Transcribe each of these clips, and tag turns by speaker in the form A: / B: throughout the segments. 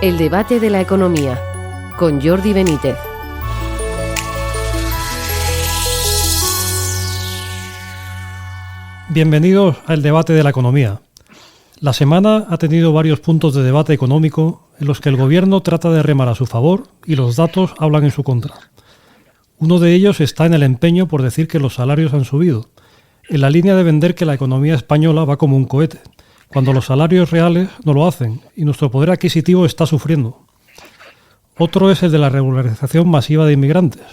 A: El debate de la economía, con Jordi Benítez.
B: Bienvenidos al debate de la economía. La semana ha tenido varios puntos de debate económico en los que el gobierno trata de remar a su favor y los datos hablan en su contra. Uno de ellos está en el empeño por decir que los salarios han subido, en la línea de vender que la economía española va como un cohete, cuando los salarios reales no lo hacen y nuestro poder adquisitivo está sufriendo. Otro es el de la regularización masiva de inmigrantes,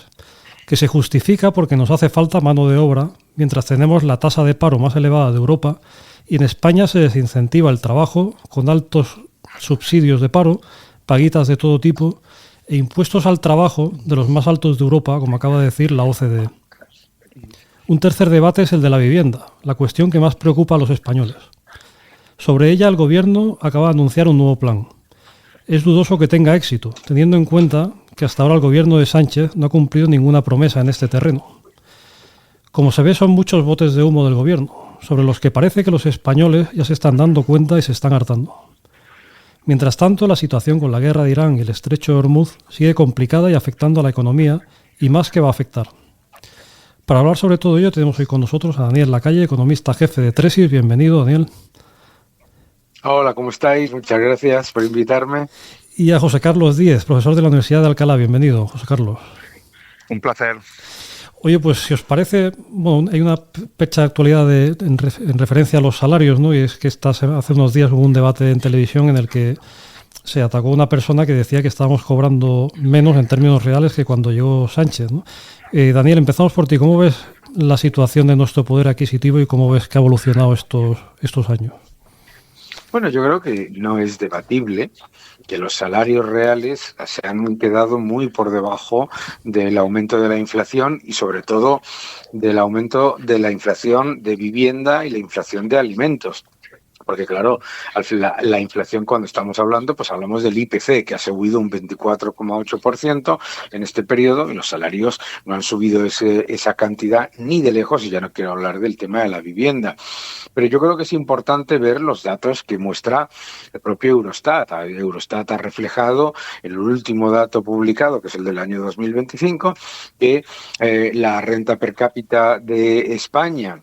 B: que se justifica porque nos hace falta mano de obra, mientras tenemos la tasa de paro más elevada de Europa y en España se desincentiva el trabajo con altos subsidios de paro, paguitas de todo tipo e impuestos al trabajo de los más altos de Europa, como acaba de decir la OCDE. Un tercer debate es el de la vivienda, la cuestión que más preocupa a los españoles. Sobre ella el gobierno acaba de anunciar un nuevo plan. Es dudoso que tenga éxito, teniendo en cuenta que hasta ahora el gobierno de Sánchez no ha cumplido ninguna promesa en este terreno. Como se ve, son muchos botes de humo del gobierno, sobre los que parece que los españoles ya se están dando cuenta y se están hartando. Mientras tanto, la situación con la guerra de Irán y el estrecho de Hormuz sigue complicada y afectando a la economía, y más que va a afectar. Para hablar sobre todo ello, tenemos hoy con nosotros a Daniel Lacalle, economista jefe de Tresis. Bienvenido, Daniel.
C: Hola, ¿cómo estáis? Muchas gracias por invitarme.
B: Y a José Carlos Díez, profesor de la Universidad de Alcalá. Bienvenido, José Carlos.
D: Un placer.
B: Oye, pues si os parece, bueno, hay una fecha de actualidad en referencia a los salarios, ¿no? Y es que hace unos días hubo un debate en televisión en el que se atacó a una persona que decía que estábamos cobrando menos en términos reales que cuando llegó Sánchez, ¿no? Daniel, empezamos por ti. ¿Cómo ves la situación de nuestro poder adquisitivo y cómo ves que ha evolucionado estos años?
C: Bueno, yo creo que no es debatible que los salarios reales se han quedado muy por debajo del aumento de la inflación y sobre todo del aumento de la inflación de vivienda y la inflación de alimentos. Porque claro, la inflación cuando estamos hablando, pues hablamos del IPC, que ha subido un 24,8% en este periodo y los salarios no han subido esa cantidad ni de lejos, y ya no quiero hablar del tema de la vivienda. Pero yo creo que es importante ver los datos que muestra el propio Eurostat. Eurostat ha reflejado en el último dato publicado, que es el del año 2025, que la renta per cápita de España,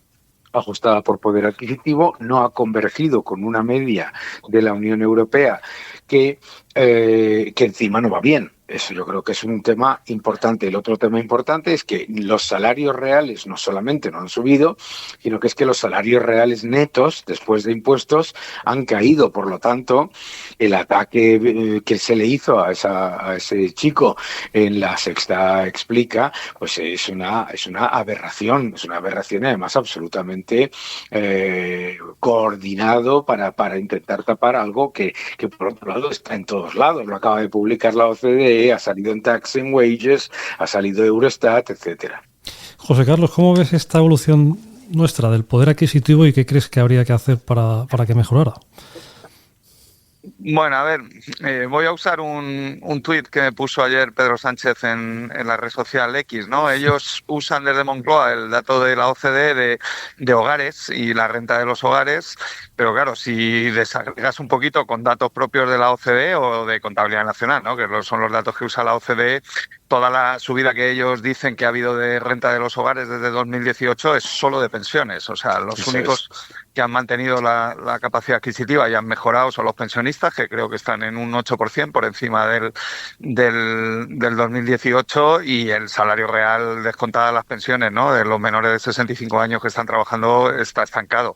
C: ajustada por poder adquisitivo, no ha convergido con una media de la Unión Europea que encima no va bien. Eso yo creo que es un tema importante. El otro tema importante es que los salarios reales no solamente no han subido, sino que es que los salarios reales netos, después de impuestos, han caído. Por lo tanto, el ataque que se le hizo a ese chico en La Sexta Explica, pues es una aberración. Es una aberración y además absolutamente coordinado para intentar tapar algo que por otro lado está en todos lados. Lo acaba de publicar la OCDE, ha salido en Tax and Wages, ha salido Eurostat, etcétera.
B: José Carlos, ¿cómo ves esta evolución nuestra del poder adquisitivo y qué crees que habría que hacer para que mejorara?
D: Bueno, a ver, voy a usar un tuit que me puso ayer Pedro Sánchez en la red social X, ¿no? Ellos usan desde Moncloa el dato de la OCDE de hogares y la renta de los hogares, pero claro, si desagregas un poquito con datos propios de la OCDE o de Contabilidad Nacional, ¿no? Que son los datos que usa la OCDE, toda la subida que ellos dicen que ha habido de renta de los hogares desde 2018 es solo de pensiones. O sea, los únicos que han mantenido la capacidad adquisitiva y han mejorado son los pensionistas, que creo que están en un 8% por encima del 2018, y el salario real descontada las pensiones, ¿no? De los menores de 65 años que están trabajando está estancado.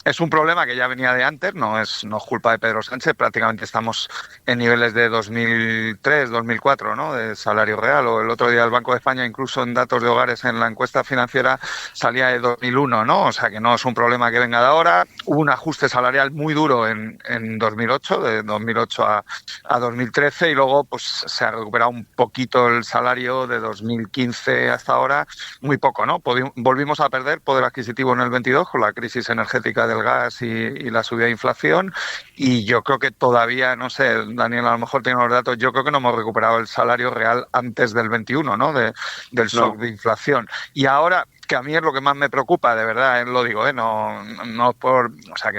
D: Es un problema que ya venía de antes, no es culpa de Pedro Sánchez, prácticamente estamos en niveles de 2003, 2004, ¿no? De salario real, o el otro día el Banco de España, incluso en datos de hogares en la encuesta financiera, salía de 2001, ¿no? O sea que no es un problema que venga de ahora. Hubo un ajuste salarial muy duro en 2008, de 2008 a 2013, y luego pues se ha recuperado un poquito el salario de 2015 hasta ahora, muy poco, ¿no? Volvimos a perder poder adquisitivo en el 22 con la crisis energética del gas y la subida de inflación, y yo creo que todavía, no sé, Daniel a lo mejor tiene los datos, yo creo que no hemos recuperado el salario real antes del 21, ¿no? Del shock de inflación. Y ahora que a mí es lo que más me preocupa, de verdad, lo digo, no es por, o sea,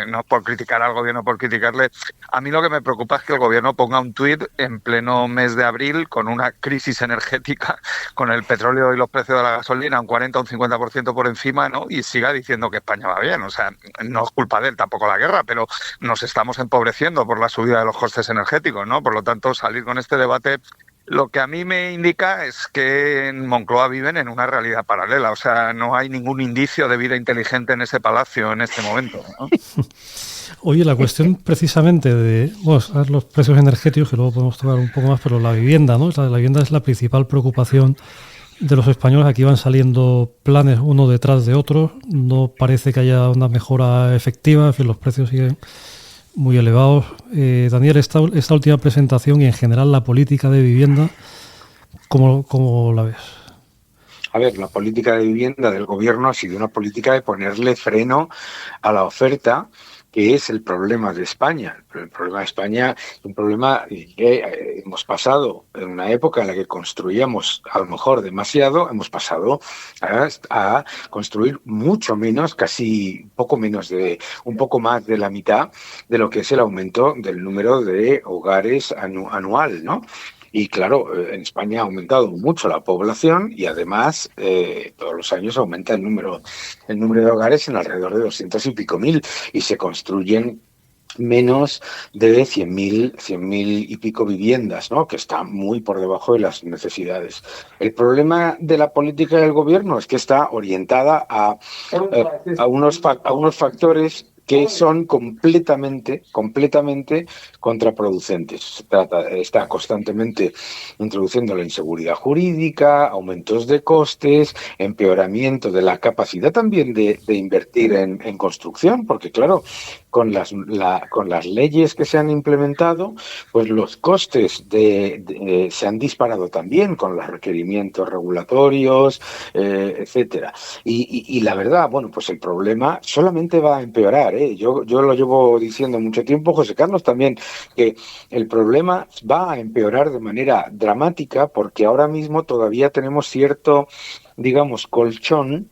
D: no es por criticar al gobierno, por criticarle. A mí lo que me preocupa es que el gobierno ponga un tuit en pleno mes de abril con una crisis energética, con el petróleo y los precios de la gasolina un 40 o un 50% por encima, ¿no? Y siga diciendo que España va bien. O sea, no es culpa de él tampoco la guerra, pero nos estamos empobreciendo por la subida de los costes energéticos, ¿no? Por lo tanto, salir con este debate, lo que a mí me indica es que en Moncloa viven en una realidad paralela. O sea, no hay ningún indicio de vida inteligente en ese palacio en este momento, ¿no?
B: Oye, la cuestión precisamente de los precios energéticos, que luego podemos tocar un poco más, pero la vivienda, ¿no? La vivienda es la principal preocupación de los españoles. Aquí van saliendo planes uno detrás de otro. No parece que haya una mejora efectiva. En fin, los precios siguen muy elevados. Daniel, esta última presentación y en general la política de vivienda, ¿cómo la ves?
C: A ver, la política de vivienda del gobierno ha sido una política de ponerle freno a la oferta, que es el problema de España. El problema de España es un problema que hemos pasado en una época en la que construíamos a lo mejor demasiado, hemos pasado a construir mucho menos, casi un poco más de la mitad de lo que es el aumento del número de hogares anual, ¿no? Y claro, en España ha aumentado mucho la población y además todos los años aumenta el número de hogares en alrededor de 200 y pico mil y se construyen menos de 100.000 y pico viviendas, ¿no? Que está muy por debajo de las necesidades. El problema de la política del gobierno es que está orientada a unos factores que son completamente contraproducentes. Está constantemente introduciendo la inseguridad jurídica, aumentos de costes, empeoramiento de la capacidad también de invertir en construcción, porque claro, con las leyes que se han implementado, pues los costes se han disparado también con los requerimientos regulatorios, etcétera. Y la verdad, bueno, pues el problema solamente va a empeorar. Yo lo llevo diciendo mucho tiempo, José Carlos también, que el problema va a empeorar de manera dramática porque ahora mismo todavía tenemos cierto, digamos, colchón,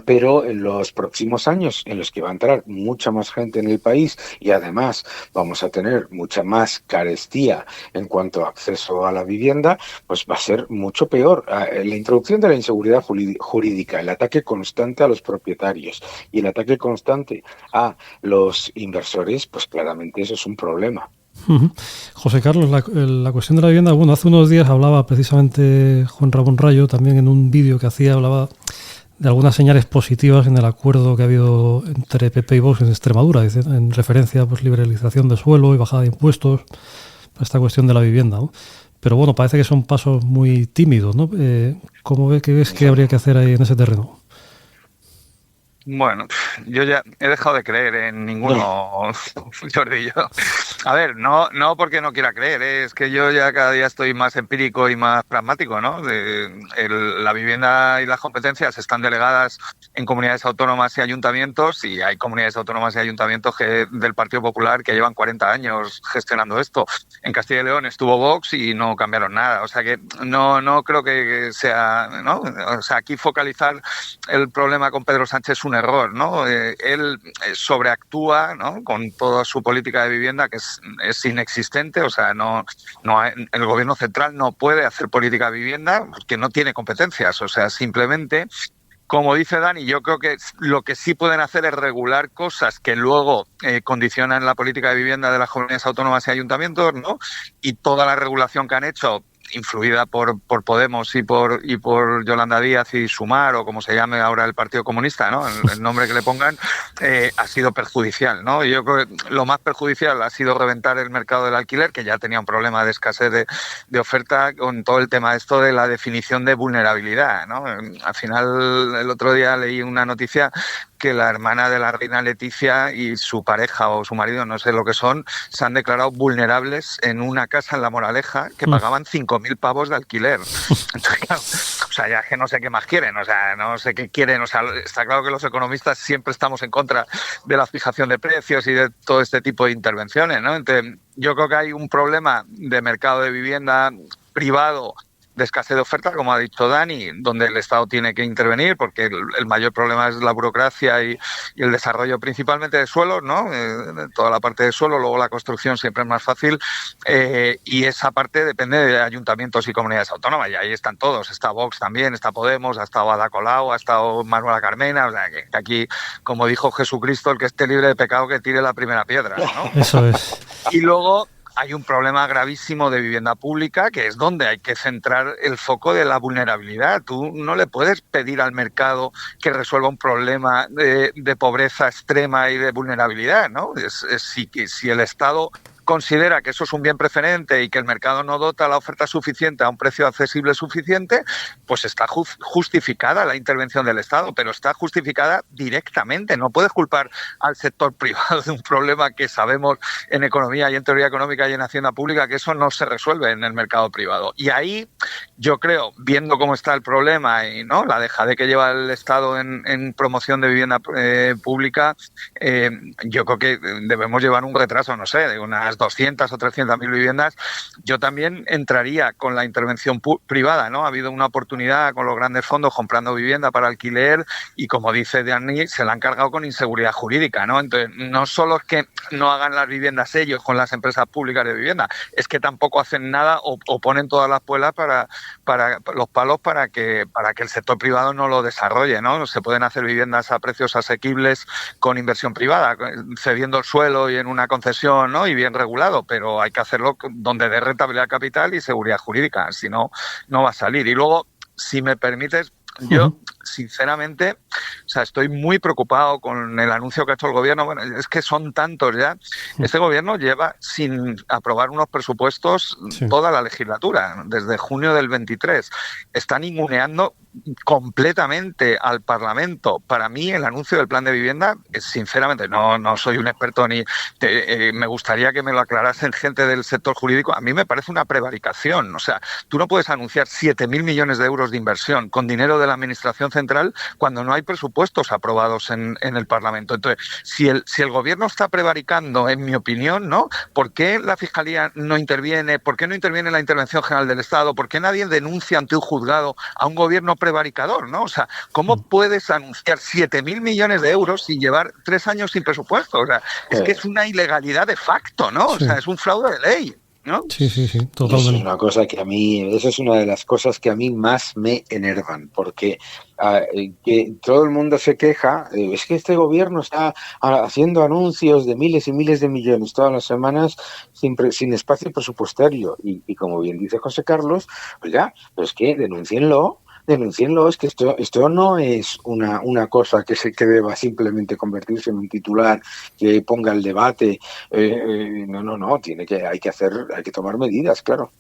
C: pero en los próximos años en los que va a entrar mucha más gente en el país y además vamos a tener mucha más carestía en cuanto a acceso a la vivienda, pues va a ser mucho peor. La introducción de la inseguridad jurídica, el ataque constante a los propietarios y el ataque constante a los inversores, pues claramente eso es un problema.
B: José Carlos, la cuestión de la vivienda, bueno, hace unos días hablaba precisamente Juan Ramón Rayo, también en un vídeo que hacía, hablaba de algunas señales positivas en el acuerdo que ha habido entre PP y Vox en Extremadura, en referencia a pues, liberalización de suelo y bajada de impuestos, para esta cuestión de la vivienda, ¿no? Pero bueno, parece que son pasos muy tímidos, ¿no? ¿Cómo ves que habría que hacer ahí en ese terreno?
D: Bueno, yo ya he dejado de creer en ninguno, Jordi. A ver, no porque no quiera creer, es que yo ya cada día estoy más empírico y más pragmático, ¿no? La vivienda y las competencias están delegadas en comunidades autónomas y ayuntamientos, y hay comunidades autónomas y ayuntamientos del Partido Popular que llevan 40 años gestionando esto. En Castilla y León estuvo Vox y no cambiaron nada, o sea que no creo que sea, ¿no? O sea, aquí focalizar el problema con Pedro Sánchez es un error, ¿no? Él sobreactúa, ¿no? Con toda su política de vivienda, que es inexistente. O sea, el gobierno central no puede hacer política de vivienda porque no tiene competencias. O sea, simplemente, como dice Dani, yo creo que lo que sí pueden hacer es regular cosas que luego condicionan la política de vivienda de las comunidades autónomas y ayuntamientos, ¿no? Y toda la regulación que han hecho, influida por Podemos y por Yolanda Díaz y Sumar, o como se llame ahora el Partido Comunista, ¿no? El nombre que le pongan, ha sido perjudicial, ¿no? Yo creo que lo más perjudicial ha sido reventar el mercado del alquiler, que ya tenía un problema de escasez de oferta, con todo el tema esto de la definición de vulnerabilidad, ¿no? Al final, el otro día leí una noticia que la hermana de la reina Leticia y su pareja o su marido, no sé lo que son, se han declarado vulnerables en una casa en La Moraleja que pagaban 5.000 pavos de alquiler. Entonces, claro, o sea, ya es que no sé qué más quieren, o sea, no sé qué quieren, o sea, está claro que los economistas siempre estamos en contra de la fijación de precios y de todo este tipo de intervenciones, ¿no? Entonces, yo creo que hay un problema de mercado de vivienda privado de escasez de oferta, como ha dicho Dani, donde el Estado tiene que intervenir, porque el mayor problema es la burocracia y el desarrollo principalmente de suelos, ¿no? Toda la parte de suelo, luego la construcción siempre es más fácil, y esa parte depende de ayuntamientos y comunidades autónomas, y ahí están todos, está Vox también, está Podemos, ha estado Ada Colau, ha estado Manuela Carmena, o sea, que aquí, como dijo Jesucristo, el que esté libre de pecado que tire la primera piedra, ¿no?
B: Eso es.
D: Y luego hay un problema gravísimo de vivienda pública, que es donde hay que centrar el foco de la vulnerabilidad. Tú no le puedes pedir al mercado que resuelva un problema de pobreza extrema y de vulnerabilidad, ¿no? Si el Estado considera que eso es un bien preferente y que el mercado no dota la oferta suficiente a un precio accesible suficiente, pues está justificada la intervención del Estado, pero está justificada directamente. No puedes culpar al sector privado de un problema que sabemos en economía y en teoría económica y en hacienda pública que eso no se resuelve en el mercado privado. Y ahí yo creo, viendo cómo está el problema y no la dejadez que lleva el Estado en promoción de vivienda pública, yo creo que debemos llevar un retraso, no sé, de unas 200 o 300.000 viviendas. Yo también entraría con la intervención privada, ¿no? Ha habido una oportunidad con los grandes fondos comprando vivienda para alquiler y, como dice Dani, se la han cargado con inseguridad jurídica, ¿no? Entonces, no solo es que no hagan las viviendas ellos con las empresas públicas de vivienda, es que tampoco hacen nada o ponen todas las puelas para los palos para que el sector privado no lo desarrolle, ¿no? Se pueden hacer viviendas a precios asequibles con inversión privada, cediendo el suelo y en una concesión, ¿no? Y bien regulado, pero hay que hacerlo donde dé rentabilidad capital y seguridad jurídica, si no, no va a salir. Y luego, si me permites, yo, sinceramente, o sea, estoy muy preocupado con el anuncio que ha hecho el gobierno. Bueno, es que son tantos ya. Este gobierno lleva sin aprobar unos presupuestos toda la legislatura, desde junio del 23. Están ninguneando completamente al Parlamento. Para mí, el anuncio del plan de vivienda, sinceramente, no soy un experto ni me gustaría que me lo aclarasen gente del sector jurídico. A mí me parece una prevaricación. O sea, tú no puedes anunciar 7.000 millones de euros de inversión con dinero de la Administración Central cuando no hay presupuestos aprobados en el Parlamento. Entonces, si el gobierno está prevaricando, en mi opinión, ¿no? ¿Por qué la Fiscalía no interviene? ¿Por qué no interviene la Intervención General del Estado? ¿Por qué nadie denuncia ante un juzgado a un gobierno prevaricador, ¿no? O sea, ¿cómo puedes anunciar 7.000 millones de euros sin llevar 3 años sin presupuesto? O sea, es que es una ilegalidad de facto, ¿no? O sea, es un fraude de ley, ¿no?
B: Sí, totalmente.
C: Eso es una cosa que esa es una de las cosas que a mí más me enervan, porque que todo el mundo se queja, es que este gobierno está haciendo anuncios de miles y miles de millones todas las semanas sin espacio presupuestario, y como bien dice José Carlos, pues ya, pues que denúncienlo, es que esto no es una cosa que deba simplemente convertirse en un titular que ponga el debate. No, hay que tomar medidas, claro.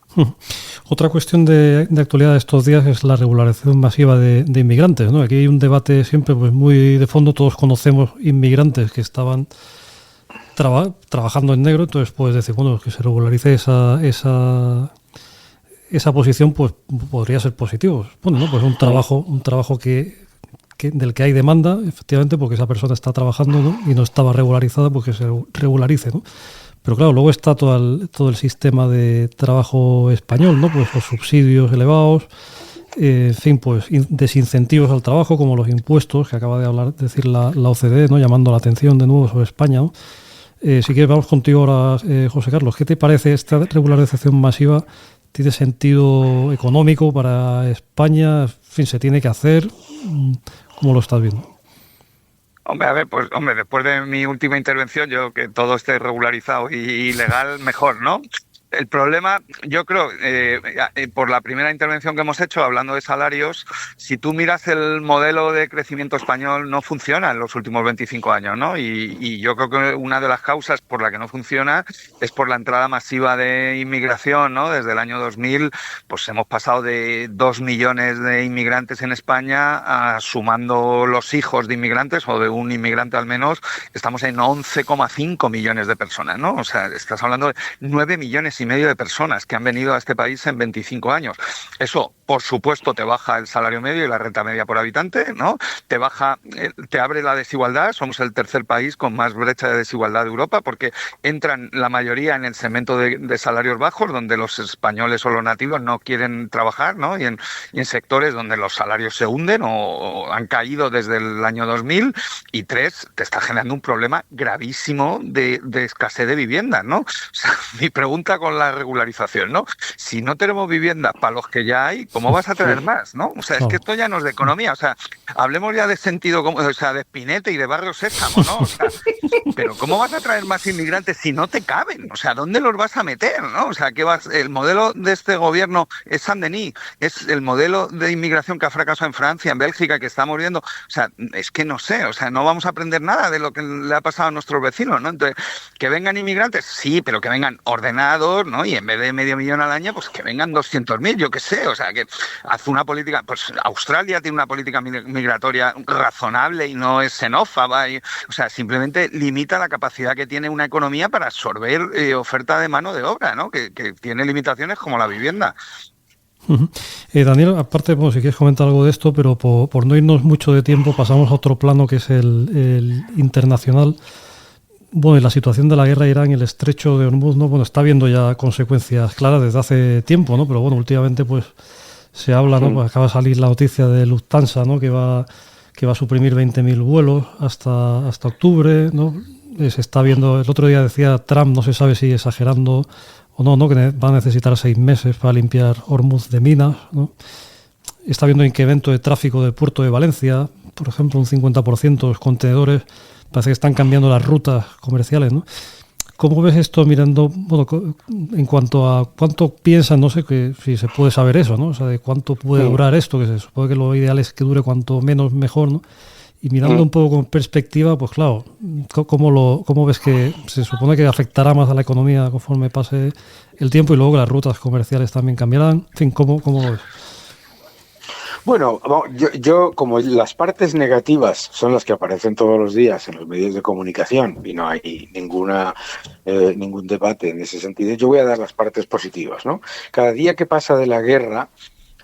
B: Otra cuestión de actualidad de estos días es la regularización masiva de inmigrantes, ¿no? Aquí hay un debate siempre pues muy de fondo. Todos conocemos inmigrantes que estaban trabajando en negro, entonces puedes decir, bueno, que se regularice esa posición, pues podría ser positivo. Bueno, ¿no? Pues un trabajo del que hay demanda, efectivamente, porque esa persona está trabajando, ¿no? Y no estaba regularizada, pues que se regularice, ¿no? Pero claro, luego está todo el sistema de trabajo español, ¿no? Pues los subsidios elevados, en fin, pues desincentivos al trabajo, como los impuestos, que acaba de decir la OCDE, ¿no? Llamando la atención de nuevo sobre España, ¿no? Si quieres, vamos contigo ahora, José Carlos. ¿Qué te parece esta regularización masiva? ¿Tiene sentido económico para España? En fin, ¿se tiene que hacer? ¿Cómo lo estás viendo?
D: Hombre, a ver, pues después de mi última intervención, yo que todo esté regularizado y legal, mejor, ¿no? El problema, yo creo, por la primera intervención que hemos hecho, hablando de salarios, si tú miras el modelo de crecimiento español, no funciona en los últimos 25 años, ¿no? Y yo creo que una de las causas por la que no funciona es por la entrada masiva de inmigración, ¿no? Desde el año 2000, pues hemos pasado de 2 millones de inmigrantes en España sumando los hijos de inmigrantes, o de un inmigrante al menos, estamos en 11,5 millones de personas, ¿no? O sea, estás hablando de 9 millones y medio de personas que han venido a este país en 25 años. Eso por supuesto te baja el salario medio y la renta media por habitante, ¿no? Te abre la desigualdad, somos el tercer país con más brecha de desigualdad de Europa, porque entran la mayoría en el segmento de salarios bajos, donde los españoles o los nativos no quieren trabajar, ¿no? Y en sectores donde los salarios se hunden o han caído desde el año 2000. Y tres, te está generando un problema gravísimo de escasez de viviendas, ¿no? O sea, mi pregunta con la regularización, ¿no? Si no tenemos viviendas para los que ya hay, ¿cómo vas a traer más, no? O sea, es que esto ya no es de economía. O sea, hablemos ya de sentido común, o sea, de Spinetta y de Barrio Sésamo, ¿no? O sea, pero ¿cómo vas a traer más inmigrantes si no te caben? O sea, ¿dónde los vas a meter, no? O sea, el modelo de este gobierno es Saint-Denis, es el modelo de inmigración que ha fracasado en Francia, en Bélgica, que estamos viendo. O sea, es que no sé, o sea, no vamos a aprender nada de lo que le ha pasado a nuestros vecinos, ¿no? Entonces, que vengan inmigrantes, sí, pero que vengan ordenados, ¿no? Y en vez de 500.000 al año, pues que vengan 200.000, yo qué sé. O sea, que hace una política, pues Australia tiene una política migratoria razonable y no es xenófoba, o sea, simplemente limita la capacidad que tiene una economía para absorber oferta de mano de obra, ¿no? Que tiene limitaciones como la vivienda.
B: Daniel, aparte, bueno, si quieres comentar algo de esto, pero por no irnos mucho de tiempo, pasamos a otro plano que es el internacional. Bueno, y la situación de la guerra de Irán y el estrecho de Hormuz, ¿no? Bueno, está habiendo ya consecuencias claras desde hace tiempo, ¿no? Pero bueno, últimamente pues se habla, ¿no? Pues acaba de salir la noticia de Lufthansa, ¿no? Que va a suprimir 20.000 vuelos hasta octubre, ¿no? Se está viendo, el otro día decía Trump, no se sabe si exagerando o no, que va a necesitar 6 meses para limpiar Hormuz de minas, ¿no? Está habiendo incremento de tráfico del puerto de Valencia, por ejemplo, un 50% de los contenedores, parece que están cambiando las rutas comerciales, ¿no? ¿Cómo ves esto mirando, bueno, en cuanto a cuánto piensan, no sé que si se puede saber eso, ¿no? O sea, de cuánto puede durar esto, que se supone que lo ideal es que dure cuanto menos mejor, ¿no? Y mirando un poco con perspectiva, pues claro, ¿cómo ves que se supone que afectará más a la economía conforme pase el tiempo y luego que las rutas comerciales también cambiarán? En fin, ¿cómo lo ves?
C: Bueno, yo como las partes negativas son las que aparecen todos los días en los medios de comunicación y no hay ningún debate en ese sentido, yo voy a dar las partes positivas, ¿no? Cada día que pasa de la guerra,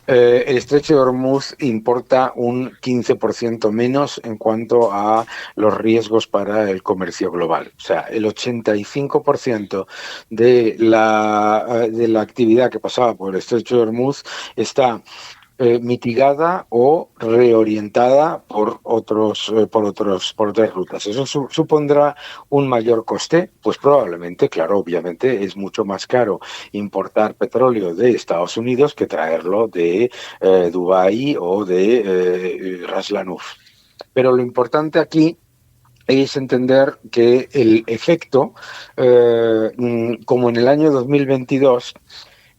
C: el estrecho de Hormuz importa un 15% menos en cuanto a los riesgos para el comercio global. O sea, el 85% de la actividad que pasaba por el estrecho de Hormuz está mitigada o reorientada por otras rutas. Eso supondrá un mayor coste, pues probablemente, claro, obviamente es mucho más caro importar petróleo de Estados Unidos que traerlo de Dubái o de Ras Lanuf. Pero lo importante aquí es entender que el efecto, como en el año 2022,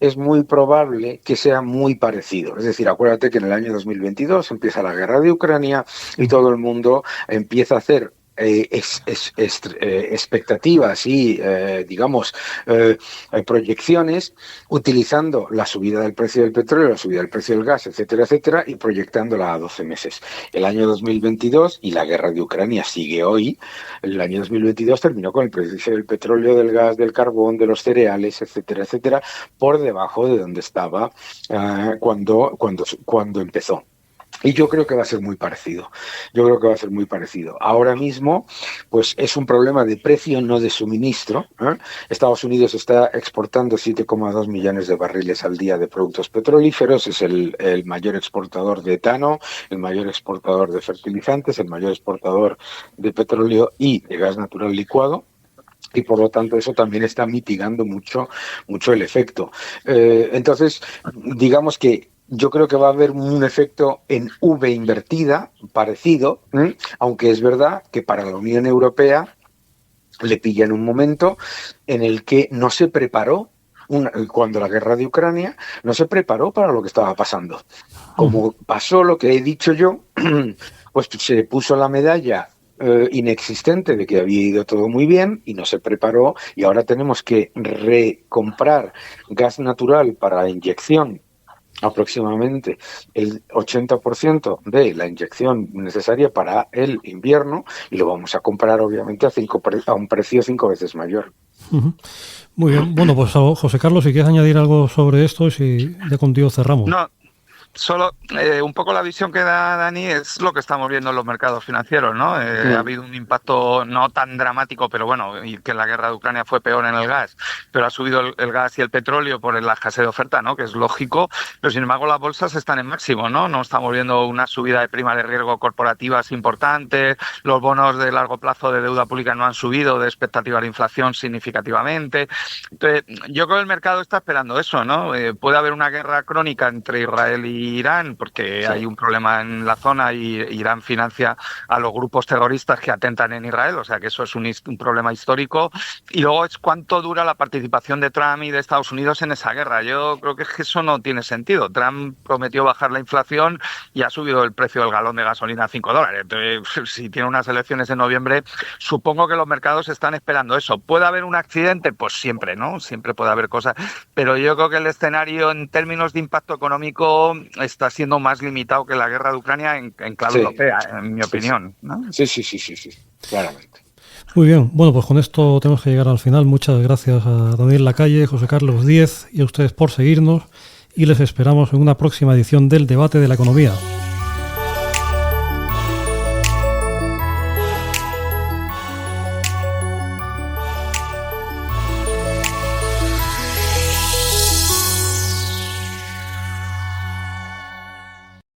C: es muy probable que sea muy parecido. Es decir, acuérdate que en el año 2022 empieza la guerra de Ucrania y todo el mundo empieza a hacer expectativas y, proyecciones utilizando la subida del precio del petróleo, la subida del precio del gas, etcétera, etcétera, y proyectándola a 12 meses. El año 2022, y la guerra de Ucrania sigue hoy, el año 2022 terminó con el precio del petróleo, del gas, del carbón, de los cereales, etcétera, etcétera, por debajo de donde estaba cuando empezó. Y yo creo que va a ser muy parecido. Ahora mismo, pues es un problema de precio, no de suministro, ¿eh? Estados Unidos está exportando 7,2 millones de barriles al día de productos petrolíferos, es el mayor exportador de etano, el mayor exportador de fertilizantes, el mayor exportador de petróleo y de gas natural licuado. Y por lo tanto eso también está mitigando mucho el efecto. Entonces, digamos que yo creo que va a haber un efecto en V invertida, parecido, aunque es verdad que para la Unión Europea le pilla en un momento en el que no se preparó, cuando la guerra de Ucrania, no se preparó para lo que estaba pasando. Como pasó lo que he dicho yo, pues se puso la medalla inexistente de que había ido todo muy bien y no se preparó, y ahora tenemos que recomprar gas natural para inyección, aproximadamente el 80% de la inyección necesaria para el invierno, y lo vamos a comprar obviamente a un precio 5 veces mayor.
B: Muy bien. Bueno, pues José Carlos, si quieres añadir algo sobre esto, si ya contigo cerramos.
D: No, solo un poco la visión que da Dani es lo que estamos viendo en los mercados financieros, ¿no? Ha habido un impacto no tan dramático, pero bueno, y que la guerra de Ucrania fue peor en el gas, pero ha subido el gas y el petróleo por la escasez de oferta, ¿no? Que es lógico, pero sin embargo las bolsas están en máximo, ¿no? No estamos viendo una subida de prima de riesgo corporativas importantes, los bonos de largo plazo de deuda pública no han subido de expectativas de inflación significativamente. Entonces, yo creo que el mercado está esperando eso, ¿no? Puede haber una guerra crónica entre Israel y Irán, porque hay un problema en la zona y Irán financia a los grupos terroristas que atentan en Israel, o sea que eso es un problema histórico. Y luego es cuánto dura la participación de Trump y de Estados Unidos en esa guerra. Yo creo que eso no tiene sentido. Trump prometió bajar la inflación y ha subido el precio del galón de gasolina a $5. Entonces, si tiene unas elecciones en noviembre, supongo que los mercados están esperando eso. ¿Puede haber un accidente? Pues siempre, ¿no? Siempre puede haber cosas. Pero yo creo que el escenario en términos de impacto económico está siendo más limitado que la guerra de Ucrania en clave europea, en mi opinión, ¿no?
C: Sí, claramente.
B: Muy bien, bueno, pues con esto tenemos que llegar al final. Muchas gracias a Daniel Lacalle, José Carlos Díez y a ustedes por seguirnos y les esperamos en una próxima edición del Debate de la Economía.